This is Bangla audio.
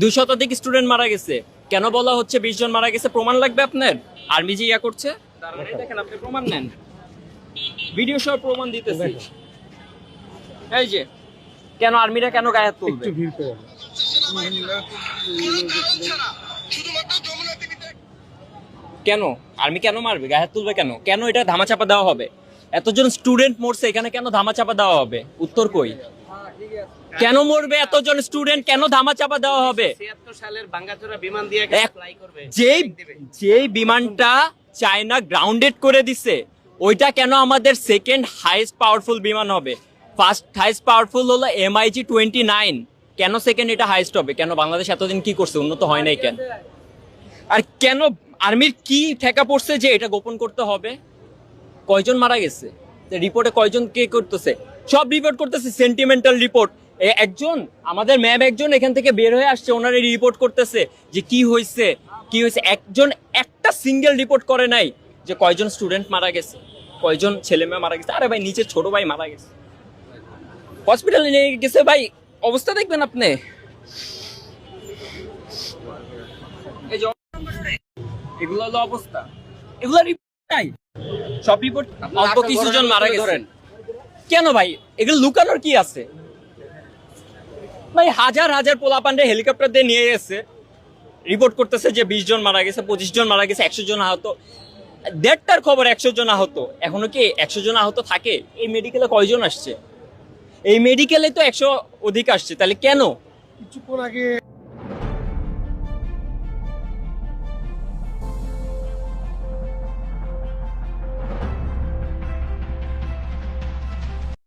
2 শতাধিক স্টুডেন্ট মারা গেছে, কেন বলা হচ্ছে 20 জন মারা গেছে? প্রমাণ লাগবে আপনার? আর্মি যে ইয়া করছে, দেখেন আপনি প্রমাণ নেন, ভিডিও সহ প্রমাণ দিতেছি। এই যে কেন আর্মিরা কেন গায়ে হাত তুলবে? কেন আর্মি কেন মারবে, গায়ে হাত তুলবে কেন? কেন এটা ধামাচাপা দেওয়া হবে? এতজন স্টুডেন্ট মরছে, এখানে কেন ধামাচাপা দেওয়া হবে? উত্তর কই? কেন মরবে এতজন স্টুডেন্ট, কেন ধামাচাপা দেওয়া হবে? 76 সালের ভাঙ্গাচোরা বিমান দিয়ে ফ্লাই করবে, যেই বিমানটা চায়না গ্রাউন্ডেড করে দিছে, ওইটা কেন আমাদের সেকেন্ড হাইয়েস্ট পাওয়ারফুল বিমান হবে? ফার্স্ট হাইয়েস্ট পাওয়ারফুল হলো MiG-29, কেন সেকেন্ড এটা হাইয়েস্ট হবে? কেন বাংলাদেশ এতদিন কি করছে, উন্নত হয় নাই কেন? আর কেন আর্মির কি ঠেকা পড়ছে যে এটা গোপন করতে হবে? কয়জন মারা গেছে রিপোর্টে, কয়জন কে করতেছে? সব রিপোর্ট করতেছে, সেন্টিমেন্টাল রিপোর্ট। একজন আমাদের ম্যাম একজন এখান থেকে বের হয়ে আসছে, ওনারা রিপোর্ট করতেছে যে কি হয়েছে কি হয়েছে। একজন একটা সিঙ্গেল রিপোর্ট করে নাই যে কয়জন স্টুডেন্ট মারা গেছে, কয়জন ছেলে মেয়ে মারা গেছে। আরে ভাই নিচের ছোট ভাই মারা গেছে, হসপিটালে নিয়ে গেছে ভাই, অবস্থা দেখবেন আপনি। এই যে এগুলো হলো অবস্থা, এগুলো রিপোর্ট নাই, সব রিপোর্ট অল্প কিছু জন মারা গেছে। কেন ভাই এগুলো লুকানোর কি আছে ভাই? হাজার হাজার পোলাপান্ডে হেলিকপ্টার দিয়ে নিয়ে গেছে, রিপোর্ট করতেছে যে 20 জন মারা গেছে, 25 জন মারা গেছে, 100 জন আহত। দেড়টার খবর 100 জন আহত, এখনো কি 100 জন আহত থাকে? এই মেডিকেলে কয়জন আসছে? এই মেডিকেলে তো 100 অধিক আসছে, তাহলে কেন? কিছুক্ষণ আগে